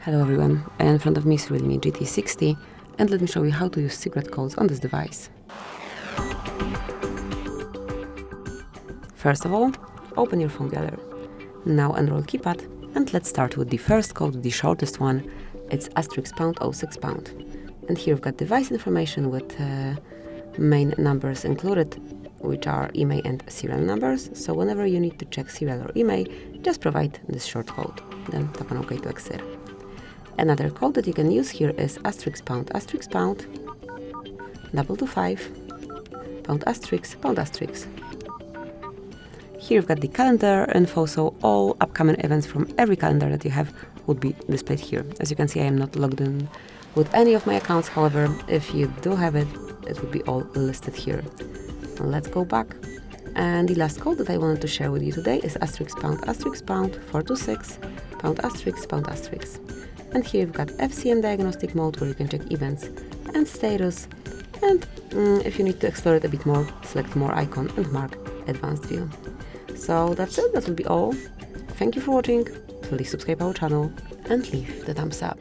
Hello everyone, and in front of me is Realme GT 60, and let me show you how to use secret codes on this device. First of all, open your phone gallery. Now enroll keypad, and let's start with the first code, the shortest one. It's *#06#. And here we've got device information with main numbers included, which are IMEI and serial numbers. So whenever you need to check serial or IMEI, just provide this short code. Then tap on OK to exit. Another code that you can use here is *##, #225, #*#. Here you've got the calendar info, so all upcoming events from every calendar that you have would be displayed here. As you can see, I am not logged in with any of my accounts. However, if you do have it, it would be all listed here. Now let's go back. And the last code that I wanted to share with you today is *##, *426, ***. And here you've got FCM diagnostic mode, where you can check events and status. And if you need to explore it a bit more, select more icon and mark advanced view. So that's it, that will be all. Thank you for watching, please subscribe our channel and leave the thumbs up.